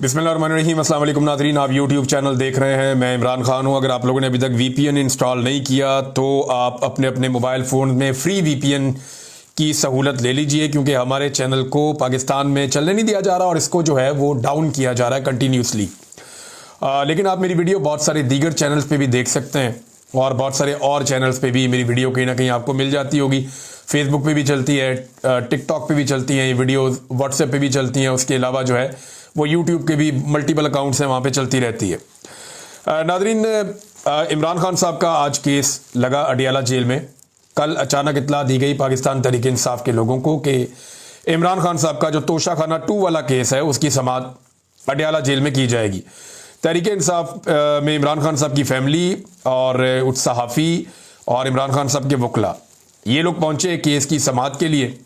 बिस्मिल्लाहिर्रहमानिर्रहीम। अस्सलाम वालेकुम नाज़रीन, आप यूट्यूब चैनल देख रहे हैं। मैं इमरान खान हूं। अगर आप लोगों ने अभी तक वीपीएन इंस्टॉल नहीं किया तो आप अपने अपने मोबाइल फ़ोन में फ्री वीपीएन की सहूलत ले लीजिए, क्योंकि हमारे चैनल को पाकिस्तान में चलने नहीं दिया जा रहा और इसको जो है वो डाउन किया जा रहा है कंटिन्यूसली। लेकिन आप मेरी वीडियो बहुत सारे दीगर चैनल्स पे भी देख सकते हैं और बहुत सारे और चैनल्स पे भी मेरी वीडियो कहीं ना कहीं आपको मिल जाती होगी। फेसबुक पे भी चलती है, टिकटॉक पे भी चलती हैं ये वीडियोस, व्हाट्सएप पे भी चलती हैं। उसके अलावा जो है वो यूट्यूब के भी मल्टीपल अकाउंट्स हैं, वहाँ पे चलती रहती है। नादरीन, इमरान खान साहब का आज केस लगा अडियाला जेल में। कल अचानक इत्तला दी गई पाकिस्तान तहरीक इंसाफ के लोगों को कि इमरान खान साहब का जो तोशा खाना 2 वाला केस है उसकी समाअत अडियाला जेल में की जाएगी। तहरीक इंसाफ में इमरान खान साहब की फैमिली और उस सहाफ़ी और इमरान खान साहब के वकला, ये लोग पहुंचे केस की समाअत के लिए।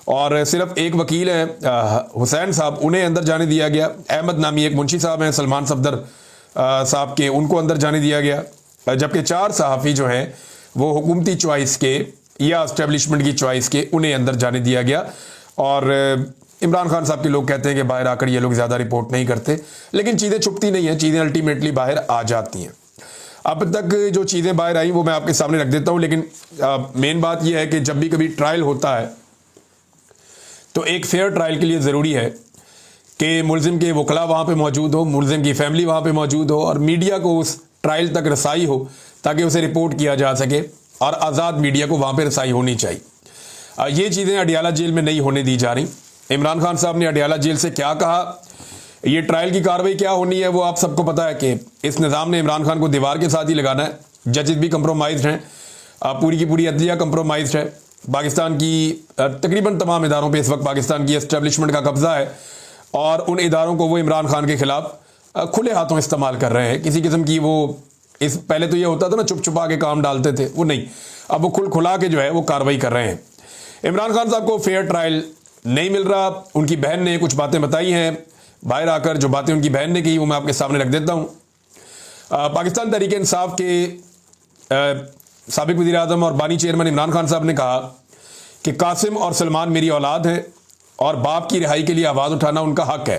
और सिर्फ एक वकील हैं हुसैन साहब, उन्हें अंदर जाने दिया गया। अहमद नामी एक मुंशी साहब हैं सलमान सफदर साहब के, उनको अंदर जाने दिया गया। जबकि 4 सहाफ़ी जो हैं वो हुकूमती चॉइस के या एस्टेब्लिशमेंट की चॉइस के, उन्हें अंदर जाने दिया गया। और इमरान खान साहब के लोग कहते हैं कि बाहर आकर ये लोग ज़्यादा रिपोर्ट नहीं करते, लेकिन चीज़ें छुपती नहीं हैं, चीज़ें अल्टीमेटली बाहर आ जाती हैं। अब तक जो चीज़ें बाहर आई वो मैं आपके सामने रख देता हूँ। लेकिन मेन बात यह है कि जब भी कभी ट्रायल होता है तो एक फेयर ट्रायल के लिए ज़रूरी है कि मुलजिम के वकला वहाँ पे मौजूद हो, मुलजिम की फैमिली वहाँ पे मौजूद हो और मीडिया को उस ट्रायल तक रसाई हो ताकि उसे रिपोर्ट किया जा सके, और आज़ाद मीडिया को वहाँ पे रसाई होनी चाहिए। ये चीज़ें अडियाला जेल में नहीं होने दी जा रही। इमरान खान साहब ने अडियाला जेल से क्या कहा, ये ट्रायल की कार्रवाई क्या होनी है, वो आप सबको पता है कि इस निज़ाम ने इमरान खान को दीवार के साथ ही लगाना है। जजेस भी कंप्रोमाइज्ड हैं, पूरी की पूरी अदलिया कंप्रोमाइज्ड है। पाकिस्तान की तकरीबन तमाम इदारों पे इस वक्त पाकिस्तान की एस्टेब्लिशमेंट का कब्जा है और उन इदारों को वो इमरान खान के खिलाफ खुले हाथों इस्तेमाल कर रहे हैं। किसी किस्म की वो इस पहले तो ये होता था ना, चुप छुपा के काम डालते थे, वो नहीं, अब वो खुला के जो है वो कार्रवाई कर रहे हैं। इमरान खान साहब को फेयर ट्रायल नहीं मिल रहा। उनकी बहन ने कुछ बातें बताई हैं बाहर आकर, जो बातें उनकी बहन ने की वो मैं आपके सामने रख देता हूँ। पाकिस्तान तहरीक इंसाफ के साबिक वज़ीर आज़म और बानी चेयरमैन इमरान खान साहब ने कहा कि कासिम और सलमान मेरी औलाद हैं और बाप की रिहाई के लिए आवाज़ उठाना उनका हक है।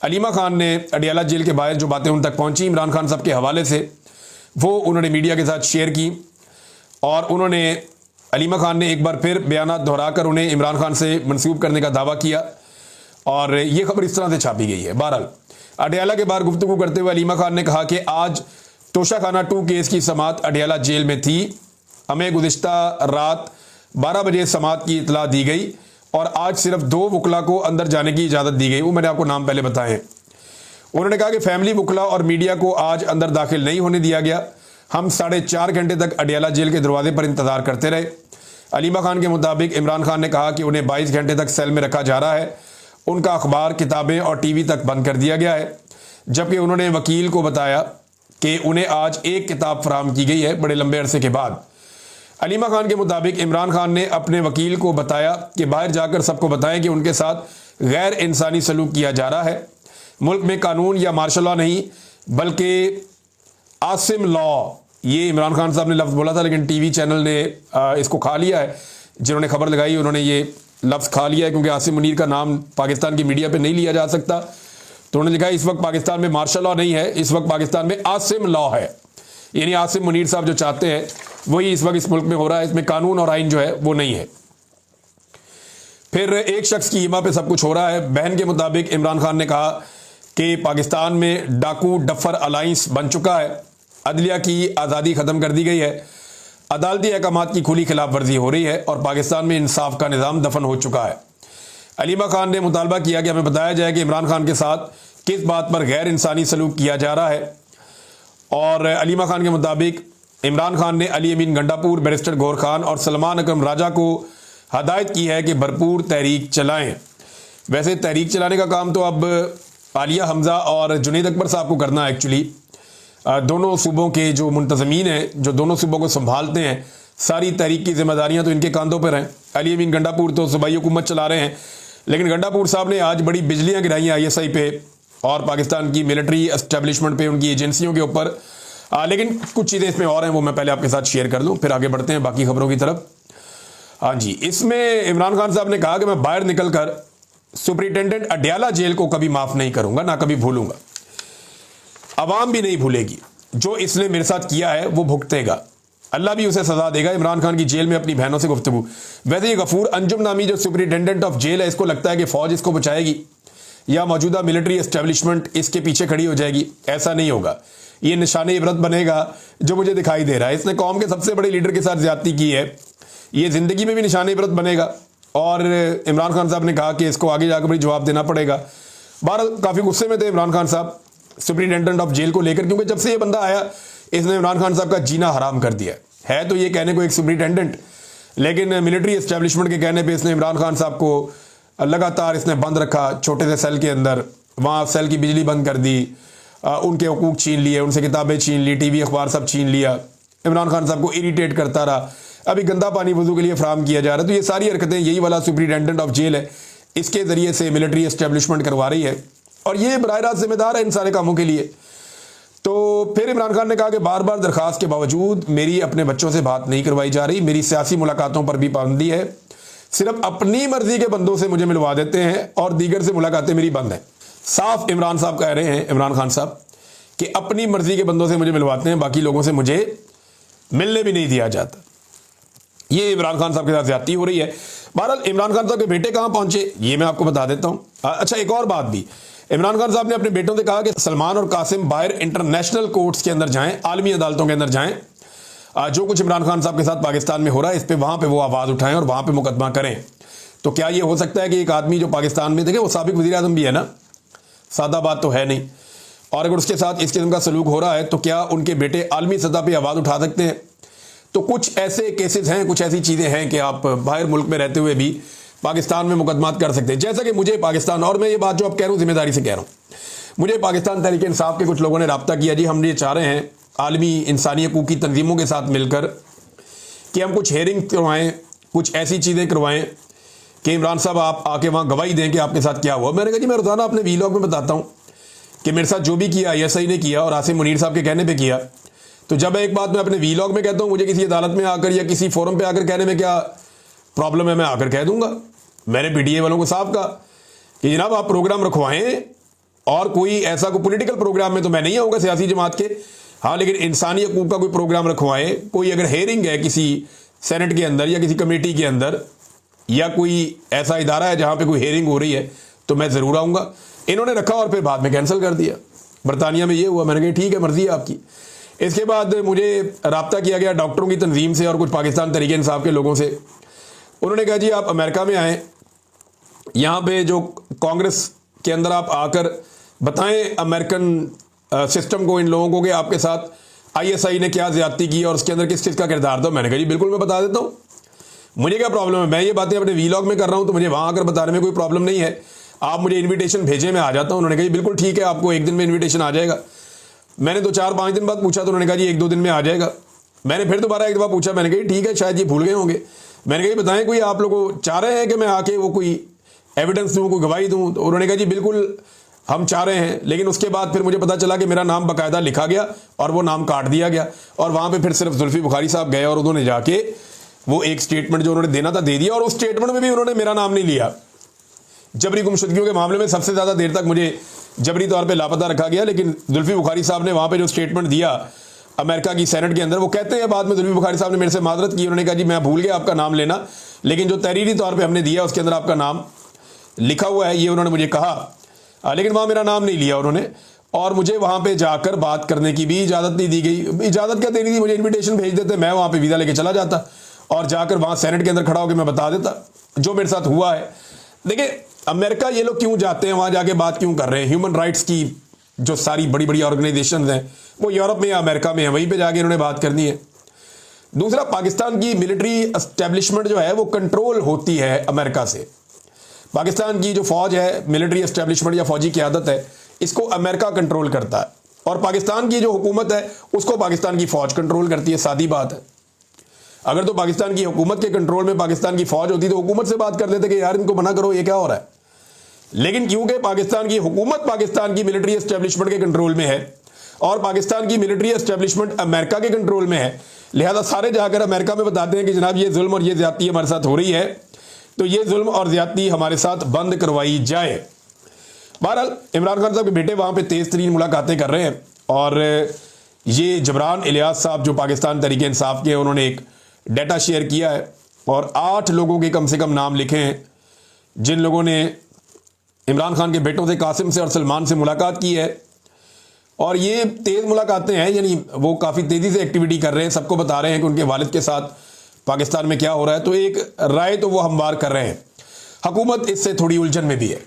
अलीमा खान ने अडियाला जेल के बाहर जो बातें उन तक पहुंची इमरान खान साहब के हवाले से, वो उन्होंने मीडिया के साथ शेयर की और उन्होंने अलीमा खान ने एक बार फिर बयानात दोहराकर उन्हें इमरान खान से मंसूब करने का दावा किया और ये खबर इस तरह से छापी गई है। बहरहाल अडियाला के बाहर गुफ्तगू करते हुए अलीमा खान ने कहा कि आज तोशा खाना 2 केस की समाअत अडियाला जेल में थी। हमें गुज़िश्ता रात 12 बजे समाअत की इतला दी गई और आज सिर्फ 2 वकला को अंदर जाने की इजाज़त दी गई। वो मैंने आपको नाम पहले बताए। उन्होंने कहा कि फैमिली, वकला और मीडिया को आज अंदर दाखिल नहीं होने दिया गया। हम 4.5 घंटे तक अडियाला जेल के दरवाजे पर इंतज़ार करते रहे। अलीमा खान के मुताबिक इमरान खान ने कहा कि उन्हें 22 घंटे तक सेल में रखा जा रहा है। उनका अखबार, किताबें और टीवी तक बंद कर दिया गया है। जबकि उन्होंने वकील को बताया कि उन्हें आज एक किताब फराहम की गई है बड़े लंबे अरसे के बाद। अलीमा खान के मुताबिक इमरान खान ने अपने वकील को बताया कि बाहर जाकर सबको बताएं कि उनके साथ गैर इंसानी सलूक किया जा रहा है। मुल्क में कानून या मार्शल लॉ नहीं बल्कि आसिम लॉ, ये इमरान खान साहब ने लफ्ज़ बोला था, लेकिन टीवी चैनल ने इसको खा लिया है। जिन्होंने खबर लगाई उन्होंने ये लफ्ज़ खा लिया है, क्योंकि आसिम मुनीर का नाम पाकिस्तान की मीडिया पे नहीं लिया जा सकता। तो उन्होंने लिखा इस वक्त पाकिस्तान में मार्शल लॉ नहीं है, इस वक्त पाकिस्तान में आसिम लॉ है। यानी आसिम मुनीर साहब जो चाहते हैं वही इस वक्त इस मुल्क में हो रहा है। इसमें कानून और आइन जो है वो नहीं है। फिर एक शख्स की हिमा पे सब कुछ हो रहा है। बहन के मुताबिक इमरान खान ने कहा कि पाकिस्तान में डाकू डफर अलाइंस बन चुका है। अदलिया की आज़ादी ख़त्म कर दी गई है। अदालती अहकामात की खुली खिलाफ वर्जी हो रही है और पाकिस्तान में इंसाफ का निज़ाम दफन हो चुका है। अलीमा खान ने मुतालबा किया कि हमें बताया जाए कि इमरान खान के साथ किस बात पर गैर इंसानी सलूक किया जा रहा है। और अलीमा खान के मुताबिक इमरान खान ने अली अमीन गंडापुर, बैरिस्टर गौहर खान और सलमान अकरम राजा को हदायत की है कि भरपूर तहरीक चलाएं। वैसे तहरीक चलाने का काम तो अब आलिया हमजा और जुनैद अकबर साहब को करना है। एक्चुअली दोनों सूबों के जो मुंतज़मीन हैं, जो दोनों सूबों को संभालते हैं, सारी तहरीक की जिम्मेदारियां तो इनके कंधों पर हैं। अली अमीन गंडापुर तो सूबाई हुकूमत चला रहे हैं, लेकिन गंडापुर साहब ने आज बड़ी बिजलियां गिराई ISI पे और पाकिस्तान की मिलिट्री एस्टेब्लिशमेंट पे, उनकी एजेंसियों के ऊपर। लेकिन कुछ चीज़ें इसमें और हैं, वो मैं पहले आपके साथ शेयर कर लूँ, फिर आगे बढ़ते हैं बाकी खबरों की तरफ। हाँ जी, इसमें इमरान खान साहब ने कहा कि मैं बाहर निकल कर सुपरिटेंडेंट अडयाला जेल को कभी माफ नहीं करूंगा, ना कभी भूलूंगा। अवाम भी नहीं भूलेगी। जो इसने मेरे साथ किया है वो भुगतेगा, अल्लाह भी उसे सजा देगा। इमरान खान की जेल में अपनी बहनों से गुफ्तगू। वैसे ये गफूर अंजुम नामी जो सुपरिटेंडेंट ऑफ जेल है, इसको लगता है कि फौज इसको बचाएगी या मौजूदा मिलिट्री एस्टेब्लिशमेंट इसके पीछे खड़ी हो जाएगी। ऐसा नहीं होगा। ये निशाने इबरत बनेगा जो मुझे दिखाई दे रहा है। इसने कौम के सबसे बड़े लीडर के साथ ज्यादती की है, ये जिंदगी में भी निशाने इबरत बनेगा। और इमरान खान साहब ने कहा कि इसको आगे जाकर भी जवाब देना पड़ेगा। बहरहाल काफ़ी गुस्से में थे इमरान खान साहब सुपरिटेंडेंट ऑफ जेल को लेकर, क्योंकि जब से ये बंदा आया इसने इमरान खान साहब का जीना हराम कर दिया है। तो ये कहने को एक सुपरिटेंडेंट, लेकिन मिलिट्री एस्टेब्लिशमेंट के कहने पर इसने इमरान खान साहब को लगातार इसने बंद रखा छोटे से सेल के अंदर। वहाँ सेल की बिजली बंद कर दी, उनके हुकूक छीन लिए, उनसे किताबें छीन ली, टीवी अखबार सब छीन लिया। इमरान खान साहब को इरिटेट करता रहा। अभी गंदा पानी वजू के लिए फराहम किया जा रहा है। तो ये सारी हरकतें यही वाला सुपरिटेंडेंट ऑफ जेल है, इसके ज़रिए से मिलिट्री एस्टेब्लिशमेंट करवा रही है, और ये बराह रास्त जिम्मेदार है इन सारे कामों के लिए। तो फिर इमरान खान ने कहा कि बार बार दरख्वास्त के बावजूद मेरी अपने बच्चों से बात नहीं करवाई जा रही, मेरी सियासी मुलाकातों पर भी पाबंदी है, सिर्फ अपनी मर्जी के बंदों से मुझे मिलवा देते हैं और दीगर से मुलाकातें मेरी बंद हैं। साफ इमरान साहब कह रहे हैं, इमरान खान साहब, कि अपनी मर्जी के बंदों से मुझे मिलवाते हैं, बाकी लोगों से मुझे मिलने भी नहीं दिया जाता। ये इमरान खान साहब के साथ ज्यादती हो रही है। बहरहाल इमरान खान साहब के बेटे कहाँ पहुंचे ये मैं आपको बता देता हूं। अच्छा, एक और बात भी, इमरान खान साहब ने अपने बेटों से कहा कि सलमान और कासिम बाहर इंटरनेशनल कोर्ट्स के अंदर जाएं, आलमी अदालतों के अंदर जाएं, जो कुछ इमरान खान साहब के साथ पाकिस्तान में हो रहा है इस पर वहां पर वो आवाज़ उठाएं और वहां पर मुकदमा करें। तो क्या ये हो सकता है कि एक आदमी जो पाकिस्तान में, देखे वो साबिक वज़ीर आज़म भी है ना, सादा बात तो है नहीं, और अगर उसके साथ इस किस्म का सलूक हो रहा है तो क्या उनके बेटे आलमी सतह पर आवाज़ उठा सकते हैं? तो कुछ ऐसे केसेस हैं, कुछ ऐसी चीज़ें हैं कि आप बाहर मुल्क में रहते हुए भी पाकिस्तान में मुकदमात कर सकते हैं। जैसा कि मुझे पाकिस्तान, और मैं ये बात जो आप कह रहा हूँ जिम्मेदारी से कह रहा हूँ, मुझे पाकिस्तान तहरीक इंसाफ के कुछ लोगों ने रब्ता किया, जी हम ये चाह रहे हैं आलमी इंसानी हकूक़ की तंजीमों के साथ मिलकर कि हम कुछ हेयरिंग करवाएँ, कुछ ऐसी चीज़ें करवाएँ कि इमरान साहब आप आके वहाँ गवाही दें कि आपके साथ क्या हुआ। मैंने कहा जी मैं रोज़ाना अपने वीलॉग में बताता हूँ कि मेरे साथ जो भी किया ISI ने किया और आसिम मुनीर साहब के कहने पे किया। तो जब एक बात मैं अपने वीलॉग में कहता हूँ, मुझे किसी अदालत में आकर या किसी फोरम पे आकर कहने में क्या प्रॉब्लम है, मैं आकर कह दूंगा। मैंने PTI वालों को साफ कहा कि जनाब आप प्रोग्राम रखवाएं, और कोई ऐसा कोई पॉलिटिकल प्रोग्राम में तो मैं नहीं आऊँगा सियासी जमात के, हाँ, लेकिन इंसानी हकूक़ का कोई प्रोग्राम रखवाएं। कोई अगर हेयरिंग है किसी सेनेट के अंदर या किसी कमेटी के अंदर, या कोई ऐसा इदारा है जहाँ पे कोई हेयरिंग हो रही है, तो मैं ज़रूर आऊँगा। इन्होंने रखा और फिर बाद में कैंसिल कर दिया। बरतानिया में ये हुआ। मैंने कहा ठीक है, मर्जी है आपकी। इसके बाद मुझे रब्ता किया गया डॉक्टरों की तंजीम से और कुछ पाकिस्तान तहरीक इंसाफ के लोगों से। उन्होंने कहा जी आप अमेरिका में आएँ, यहाँ पे जो कांग्रेस के अंदर आप आकर बताएं अमेरिकन सिस्टम को, इन लोगों को, कि आपके साथ ISI ने क्या ज्यादती की और उसके अंदर किस किस का किरदार था। मैंने कहा जी बिल्कुल मैं बता देता हूँ, मुझे क्या प्रॉब्लम है, मैं ये बातें अपने वीलॉग में कर रहा हूँ तो मुझे वहाँ आकर बताने में कोई प्रॉब्लम नहीं है। आप मुझे इन्विटेशन भेजें, मैं आ जाता हूँ। उन्होंने कहा जी बिल्कुल ठीक है, आपको एक दिन में इन्विटेशन आ जाएगा। मैंने 2-4-5 दिन बाद पूछा तो उन्होंने कहा जी 1-2 दिन में आ जाएगा। मैंने फिर दोबारा एक दफ़ा पूछा, मैंने कहा ठीक है, शायद ये भूल गए होंगे। मैंने कहा बताएं कोई आप लोग चाह रहे हैं कि मैं आके वो कोई एविडेंस दूँ, कोई गवाही दूँ? तो उन्होंने कहा जी बिल्कुल हम चाह रहे हैं। लेकिन उसके बाद फिर मुझे पता चला कि मेरा नाम बाकायदा लिखा गया और वो नाम काट दिया गया, और वहाँ पर फिर सिर्फ जुल्फी बुखारी साहब गए और उन्होंने जाके वो एक स्टेटमेंट जो उन्होंने देना था दे दिया, और उस स्टेटमेंट में भी उन्होंने मेरा नाम नहीं लिया। जबरी गुमशुदगियों के मामले में सबसे ज़्यादा देर तक मुझे जबरी तौर पे लापता रखा गया, लेकिन जुल्फी बुखारी साहब ने वहाँ पे जो स्टेटमेंट दिया अमेरिका की सेनेट के अंदर, वो कहते हैं बाद में जुल्फी बुखारी साहब ने मेरे से माजरत की। उन्होंने कहा जी मैं भूल गया आपका नाम लेना, लेकिन जो तहरीरी तौर पर हमने दिया उसके अंदर आपका नाम लिखा हुआ है, ये उन्होंने मुझे कहा। लेकिन वहाँ मेरा नाम नहीं लिया उन्होंने, और मुझे वहाँ पर जाकर बात करने की भी इजाज़त नहीं दी गई। इजाज़त क्या देनी थी, मुझे इन्विटेशन भेज देते, मैं वहाँ पर वीज़ा लेके चला जाता और जाकर वहाँ सेनेट के अंदर खड़ा होकर मैं बता देता जो मेरे साथ हुआ है। देखिए अमेरिका ये लोग क्यों जाते हैं, वहाँ जाके बात क्यों कर रहे हैं? ह्यूमन राइट्स की जो सारी बड़ी बड़ी ऑर्गेनाइजेशन हैं वो यूरोप में या अमेरिका में है, वहीं पे जाके इन्होंने बात करनी है। दूसरा, पाकिस्तान की मिलिट्री एस्टेब्लिशमेंट जो है वो कंट्रोल होती है अमेरिका से। पाकिस्तान की जो फौज है, मिलिट्री एस्टेब्लिशमेंट या फौजी क़यादत है, इसको अमेरिका कंट्रोल करता है, और पाकिस्तान की जो हुकूमत है उसको पाकिस्तान की फौज कंट्रोल करती है। सादी बात है। अगर तो पाकिस्तान की हुकूमत के कंट्रोल में पाकिस्तान की फौज होती तो हुकूमत से बात कर देते कि यार इनको मना करो, ये क्या हो रहा है। लेकिन क्योंकि पाकिस्तान की हुकूमत पाकिस्तान की मिलिट्री एस्टेब्लिशमेंट के कंट्रोल में है और पाकिस्तान की मिलिट्री एस्टेब्लिशमेंट अमेरिका के कंट्रोल में है, लिहाजा सारे जाकर अमेरिका में बताते हैं कि जनाब ये जुल्म और ये ज्यादती हमारे साथ हो रही है, तो ये जुल्म और ज्यादती हमारे साथ बंद करवाई जाए। बहरहाल इमरान खान साहब के बेटे वहां पे तेज तरीन मुलाकातें कर रहे हैं और ये जबरान इलियास साहब जो पाकिस्तान तहरीक इंसाफ के हैं, उन्होंने एक डाटा शेयर किया है और 8 लोगों के कम से कम नाम लिखे हैं जिन लोगों ने इमरान खान के बेटों से, कासिम से और सलमान से मुलाकात की है। और ये तेज़ मुलाकातें हैं, यानी वो काफ़ी तेज़ी से एक्टिविटी कर रहे हैं, सबको बता रहे हैं कि उनके वालिद के साथ पाकिस्तान में क्या हो रहा है। तो एक राय तो वो हमवार कर रहे हैं। हुकूमत इससे थोड़ी उलझन में भी है,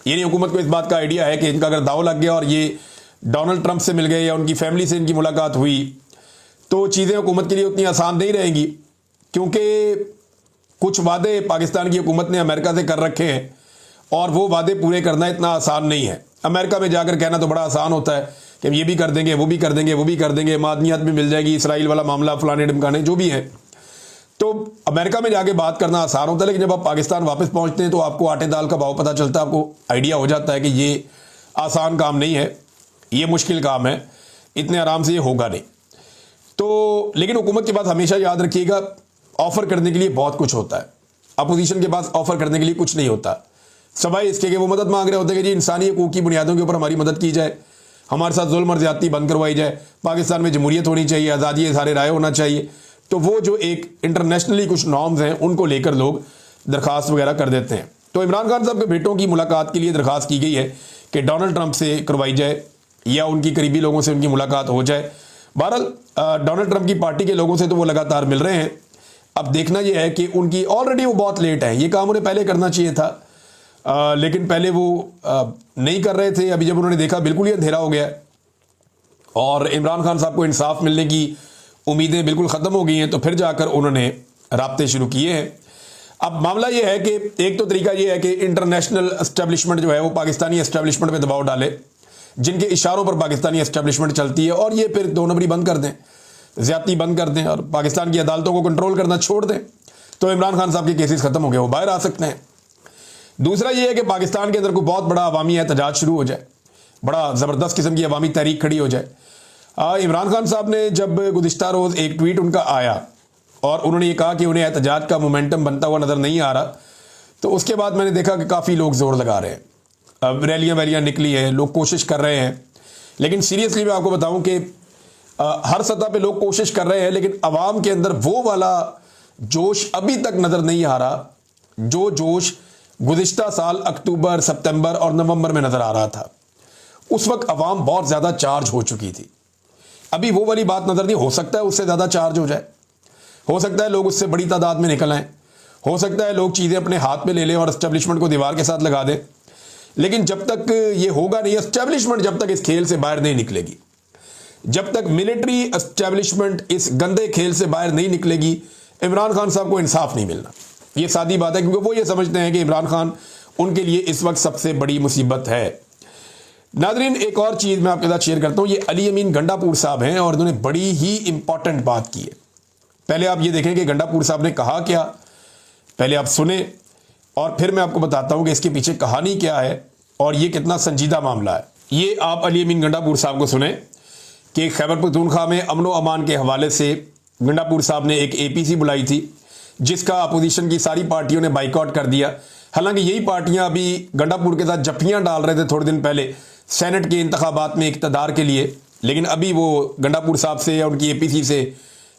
यानी हुकूमत को इस बात का आइडिया है कि इनका अगर दाव लग गया और ये डोनाल्ड ट्रंप से मिल गए या उनकी फैमिली से इनकी मुलाकात हुई तो चीज़ें हुकूमत के लिए उतनी आसान नहीं रहेंगी, क्योंकि कुछ वादे पाकिस्तान की हुकूमत ने अमेरिका से कर रखे हैं और वो वादे पूरे करना इतना आसान नहीं है। अमेरिका में जाकर कहना तो बड़ा आसान होता है कि हम ये भी कर देंगे, वो भी कर देंगे, वो भी कर देंगे, मादनियात भी मिल जाएगी, इसराइल वाला मामला, फलाने ढमकाने जो भी है। तो अमेरिका में जाके बात करना आसान होता है, लेकिन जब आप पाकिस्तान वापस पहुंचते हैं तो आपको आटे दाल का भाव पता चलता है, आपको आइडिया हो जाता है कि ये आसान काम नहीं है, ये मुश्किल काम है, इतने आराम से ये होगा नहीं। तो लेकिन हुकूमत के पास हमेशा याद रखिएगा, ऑफर करने के लिए बहुत कुछ होता है, अपोजिशन के पास ऑफर करने के लिए कुछ नहीं होता, सवाए इसके कि वो मदद मांग रहे होते हैं कि जी इंसानी हकूक़ की बुनियादों के ऊपर हमारी मदद की जाए, हमारे साथ जुल्म और ज़्यादती बंद करवाई जाए, पाकिस्तान में जमहूरियत होनी चाहिए, आज़ादी सारे राय होना चाहिए। तो वो जो एक इंटरनेशनली कुछ नॉर्म्स हैं उनको लेकर लोग दरख्वास्त वगैरह कर देते हैं। तो इमरान खान साहब के बेटों की मुलाकात के लिए दरख्वास्त की गई है कि डोनाल्ड ट्रंप से करवाई जाए या उनकी करीबी लोगों से उनकी मुलाकात हो जाए। बहरहाल डोनाल्ड ट्रंप की पार्टी के लोगों से तो वो लगातार मिल रहे हैं। अब देखना यह है कि उनकी ऑलरेडी वो बहुत लेट है, ये काम उन्हें पहले करना चाहिए था, लेकिन पहले वो नहीं कर रहे थे। अभी जब उन्होंने देखा बिल्कुल ही अंधेरा हो गया और इमरान खान साहब को इंसाफ मिलने की उम्मीदें बिल्कुल ख़त्म हो गई हैं, तो फिर जाकर उन्होंने राब्ते शुरू किए हैं। अब मामला ये है कि एक तो तरीका ये है कि इंटरनेशनल एस्टेब्लिशमेंट जो है वो पाकिस्तानी एस्टेब्लिशमेंट पे दबाव डाले, जिनके इशारों पर पाकिस्तानी एस्टेब्लिशमेंट चलती है, और ये फिर 2 नंबरी बंद कर दें, ज़्यादती बंद कर दें और पाकिस्तान की अदालतों को कंट्रोल करना छोड़ दें, तो इमरान खान साहब के केसेस ख़त्म हो गए, वो बाहर आ सकते हैं। दूसरा ये है कि पाकिस्तान के अंदर कोई बहुत बड़ा अवामी एहतजाज शुरू हो जाए, बड़ा ज़बरदस्त किस्म की अवामी तहरीक खड़ी हो जाए। इमरान खान साहब ने जब गुज़िश्ता रोज़ एक ट्वीट उनका आया और उन्होंने ये कहा कि उन्हें एहतजाज का मोमेंटम बनता हुआ नज़र नहीं आ रहा, तो उसके बाद मैंने देखा कि काफ़ी लोग ज़ोर लगा रहे हैं, अब रैलियाँ वैलियाँ निकली हैं, लोग कोशिश कर रहे हैं। लेकिन सीरियसली मैं आपको बताऊं कि हर सतह पे लोग कोशिश कर रहे हैं, लेकिन अवाम के अंदर वो वाला जोश अभी तक नज़र नहीं आ रहा जो जोश गुज़िश्ता साल अक्टूबर, सितंबर और नवंबर में नज़र आ रहा था। उस वक्त अवाम बहुत ज़्यादा चार्ज हो चुकी थी। अभी वो वाली बात नज़र नहीं, हो सकता है उससे ज़्यादा चार्ज हो जाए, हो सकता है लोग उससे बड़ी तादाद में निकल आएँ, हो सकता है लोग चीज़ें अपने हाथ में ले लें और एस्टेब्लिशमेंट को दीवार के साथ लगा दें। लेकिन जब तक ये होगा नहीं, एस्टेब्लिशमेंट जब तक इस खेल से बाहर नहीं निकलेगी, जब तक मिलिट्री एस्टेब्लिशमेंट इस गंदे खेल से बाहर नहीं निकलेगी, इमरान खान साहब को इंसाफ नहीं मिलना। ये सादी बात है, क्योंकि वो ये समझते हैं कि इमरान खान उनके लिए इस वक्त सबसे बड़ी मुसीबत है। नादरीन, एक और चीज़ मैं आपके साथ शेयर करता हूँ, ये अली अमीन गंडापुर साहब हैं और उन्होंने बड़ी ही इंपॉर्टेंट बात की है। पहले आप ये देखें कि गंडापुर साहब ने कहा क्या, पहले आप सुने और फिर मैं आपको बताता हूँ कि इसके पीछे कहानी क्या है और ये कितना संजीदा मामला है। ये आप अली अमीन गंडापुर साहब को सुने कि खैबर पख्तूनख्वा में अमन व अमान के हवाले से गंडापुर साहब ने एक APC बुलाई थी, जिसका अपोजिशन की सारी पार्टियों ने बाइकआउट कर दिया। हालांकि यही पार्टियां अभी गंडापुर के साथ जप्पियां डाल रहे थे थोड़े दिन पहले सेनेट के इंतखाबात में इक़्तिदार के लिए, लेकिन अभी वो गंडापुर साहब से या उनकी APC से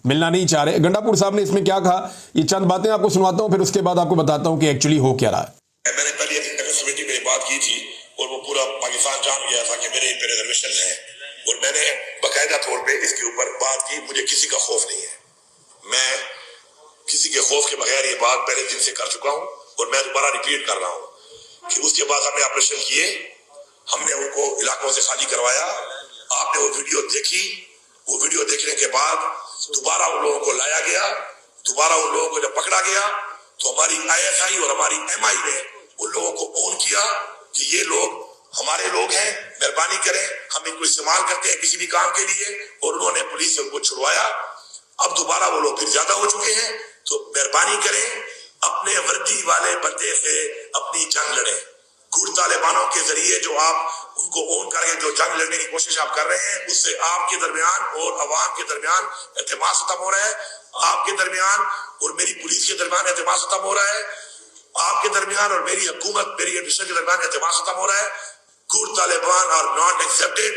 मिलना नहीं चाह रहे। गंडापुर साहब ने इसमें क्या कहा, ये चंद बातें आपको सुनाता हूं, फिर उसके बाद आपको बताता हूं कि एक्चुअली हो क्या रहा है। मैंने पहले कमेटी में बात की थी और वो पूरा पाकिस्तान जान गया था कि मेरे पे रिजर्वेशन है, और मैंने बाकायदा तौर पे इसके ऊपर बात की। मुझे किसी का खौफ नहीं है, मैं किसी के खौफ के बगैर ये बात पहले दिन से कर चुका हूँ और मैं दोबारा रिपीट कर रहा हूँ कि उसके बाद हमने ऑपरेशन किए, हमने उनको इलाकों से खाली करवाया। आपने वो वीडियो देखी, वो वीडियो देखने के बाद दोबारा उन लोगों को लाया गया, दोबारा उन लोगों को जब पकड़ा गया तो हमारी ISI और हमारी MI ने उन लोगों को ऑन किया कि ये लोग हमारे लोग हैं, मेहरबानी करें, हम इनको इस्तेमाल करते हैं किसी भी काम के लिए, और उन्होंने पुलिस से उनको छुड़वाया। अब दोबारा वो लोग फिर ज्यादा हो चुके हैं, तो मेहरबानी करें अपने वर्दी वाले बंदे से अपनी जंग लड़ें। गुड़ तालिबानों के जरिए जो आप उनको ऑन करके जो जंग लड़ने की कोशिश आप कर रहे हैं, उससे आपके दरमियान और अवाम के दरमियान एतमाद खत्म हो रहा है, आपके दरमियान और मेरी पुलिस के दरमियान एतमाद खत्म हो रहा है। आपके दरमियान और मेरी हुकूमत, मेरी एडमिनिस्ट्रेशन के दरमियान एतमाद खत्म हो रहा है। Good Taliban are not accepted.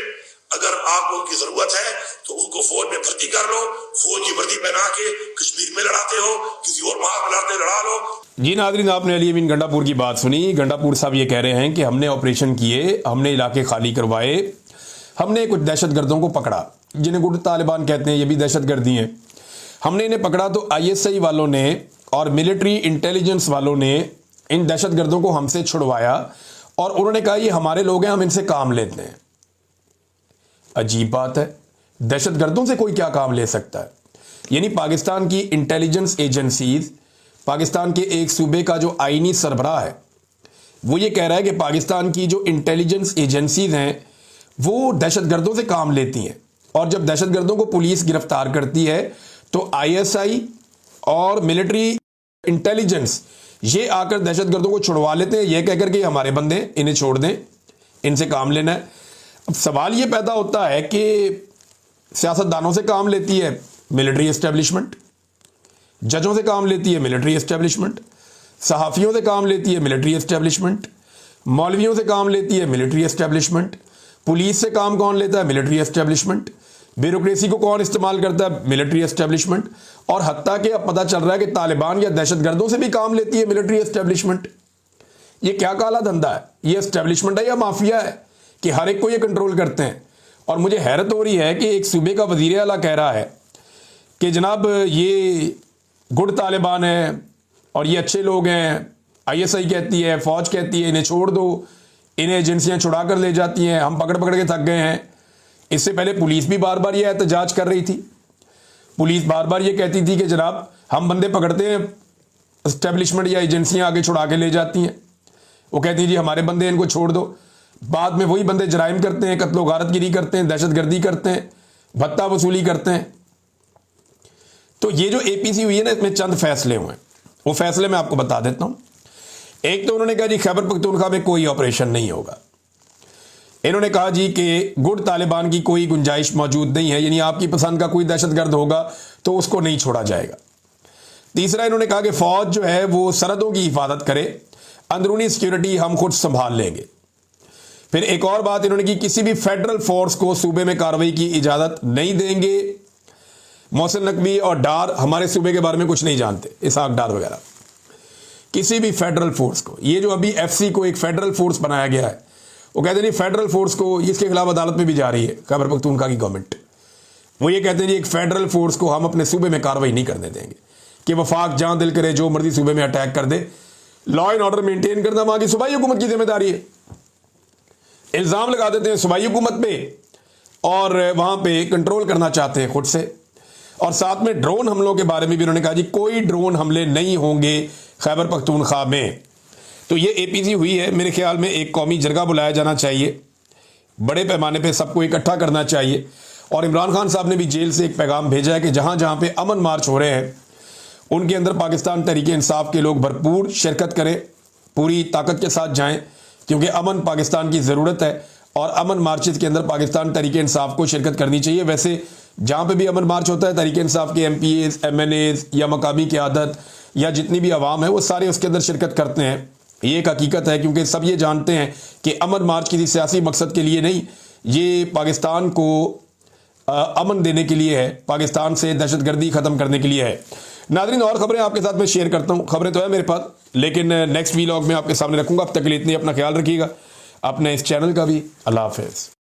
अगर आपको उनकी जरूरत है तो उनको फौज में भर्ती कर लो, फौज की वर्दी पहना के कश्मीर में लड़ाते हो, किसी और महाज में लड़ा लो। जी नाज़रीन, आपने अली अमीन गंडापुर की बात सुनी। गंडापुर साहब ये कह रहे हैं कि हमने ऑपरेशन किए, हमने इलाके खाली करवाए, हमने कुछ दहशतगर्दों को पकड़ा, जिन्हें गुट तालिबान कहते हैं, ये भी दहशतगर्दी हैं। हमने इन्हें पकड़ा तो ISI वालों ने और मिलिट्री इंटेलिजेंस वालों ने इन दहशतगर्दों को हमसे छुड़वाया और उन्होंने कहा ये हमारे लोग हैं, हम इनसे काम लेते हैं। अजीब बात है, दहशतगर्दों से कोई क्या काम ले सकता है? यानी पाकिस्तान की इंटेलिजेंस एजेंसीज, पाकिस्तान के एक सूबे का जो आईनी सरबराह है वो ये कह रहा है कि पाकिस्तान की जो इंटेलिजेंस एजेंसीज हैं वो दहशतगर्दों से काम लेती हैं, और जब दहशतगर्दों को पुलिस गिरफ्तार करती है तो ISI और मिलिट्री इंटेलिजेंस ये आकर दहशतगर्दों को छुड़वा लेते हैं, यह कहकर कि हमारे बंदे, इन्हें छोड़ दें, इनसे काम लेना है। अब सवाल ये पैदा होता है कि सियासतदानों से काम लेती है मिलिट्री एस्टेब्लिशमेंट, जजों से काम लेती है मिलिट्री एस्टेब्लिशमेंट, सहाफ़ियों से काम लेती है मिलिट्री एस्टेब्लिशमेंट, मौलवियों से काम लेती है मिलिट्री एस्टेब्लिशमेंट, पुलिस से काम कौन लेता है? Military establishment. ब्यूरोक्रेसी को कौन इस्तेमाल करता है? Military establishment. और हत्ता कि अब पता चल रहा है कि तालिबान या दहशतगर्दों से भी काम लेती है मिलिट्री एस्टेब्लिशमेंट। ये क्या काला धंधा है? ये एस्टेब्लिशमेंट है या माफिया है कि हर एक को ये कंट्रोल करते हैं? और मुझे हैरत हो रही है कि एक सूबे का वज़ीर आला कह रहा है कि जनाब ये गुड तालिबान है और ये अच्छे लोग हैं। ISI कहती है, फौज कहती है इन्हें छोड़ दो, इन्हें एजेंसियां छुड़ा कर ले जाती हैं, हम पकड़ पकड़ के थक गए हैं। इससे पहले पुलिस भी बार बार ये एहतजाज कर रही थी। पुलिस बार बार ये कहती थी कि जनाब हम बंदे पकड़ते हैं, एस्टेब्लिशमेंट या एजेंसियां आगे छुड़ा के ले जाती हैं। वो कहती हैं जी हमारे बंदे, इनको छोड़ दो। बाद में वही बंदे जराइम करते हैं, कत्लो गारतगिरी करते हैं, दहशतगर्दी करते हैं, भत्ता वसूली करते हैं। तो ये जो APC हुई है ना, इसमें चंद फैसले हुए हैं, वो फैसले मैं आपको बता देता हूं। एक तो उन्होंने कहा जी खैबर पख्तूनख्वा में कोई ऑपरेशन नहीं होगा। इन्होंने कहा जी कि गुट तालिबान की कोई गुंजाइश मौजूद नहीं है, यानी आपकी पसंद का कोई दहशतगर्द होगा तो उसको नहीं छोड़ा जाएगा। तीसरा इन्होंने कहा कि फौज जो है वो सरहदों की हिफाजत करे, अंदरूनी सिक्योरिटी हम खुद संभाल लेंगे। फिर एक और बात इन्होंने की, किसी भी फेडरल फोर्स को सूबे में कार्रवाई की इजाजत नहीं देंगे। मोहसिन नकवी और डार हमारे सूबे के बारे में कुछ नहीं जानते, इसहाक डार वगैरह, किसी भी फेडरल फोर्स को, ये जो अभी FC को एक फेडरल फोर्स बनाया गया है, वो कहते हैं फेडरल फोर्स को, इसके खिलाफ अदालत में भी जा रही है खैबर पख्तूनख्वा की गवर्नमेंट। वो ये कहते हैं एक फेडरल फोर्स को हम अपने सूबे में कार्रवाई नहीं करने देंगे कि वफाक जहां दिल करे जो मर्जी सूबे में अटैक कर दे। लॉ एंड ऑर्डर मेंटेन करना वहां की सूबाई हुकूमत की जिम्मेदारी है। इल्जाम लगा देते हैं सूबाई हुकूमत पे और वहां पे कंट्रोल करना चाहते हैं खुद से। और साथ में ड्रोन हमलों के बारे में भी उन्होंने कहा जी कोई ड्रोन हमले नहीं होंगे खैबर पख्तूनख्वा में। तो ये APC हुई है। मेरे ख्याल में एक कौमी जरगा बुलाया जाना चाहिए, बड़े पैमाने पे सबको इकट्ठा करना चाहिए। और इमरान खान साहब ने भी जेल से एक पैगाम भेजा है कि जहां जहां पे अमन मार्च हो रहे हैं उनके अंदर पाकिस्तान तहरीक इंसाफ के लोग भरपूर शिरकत करें, पूरी ताकत के साथ जाएं, क्योंकि अमन पाकिस्तान की ज़रूरत है और अमन मार्चेस के अंदर पाकिस्तान तहरीक इंसाफ को शिरकत करनी चाहिए। वैसे जहाँ पे भी अमन मार्च होता है तहरीक इंसाफ के MPAs, MNAs या मकामी क़यादत या जितनी भी आवाम है वो सारे उसके अंदर शिरकत करते हैं। ये एक हकीकत है, क्योंकि सब ये जानते हैं कि अमन मार्च किसी सियासी मकसद के लिए नहीं, ये पाकिस्तान को अमन देने के लिए है, पाकिस्तान से दहशतगर्दी ख़त्म करने के लिए है। नाज़रीन, और ख़बरें आपके साथ मैं शेयर करता हूँ, खबरें तो है मेरे पास, लेकिन नेक्स्ट व्लॉग में आपके सामने रखूँगा। अब तक के लिए इतनी अपना ख्याल रखिएगा, अपने इस चैनल का भी। अल्लाह हाफ़िज़।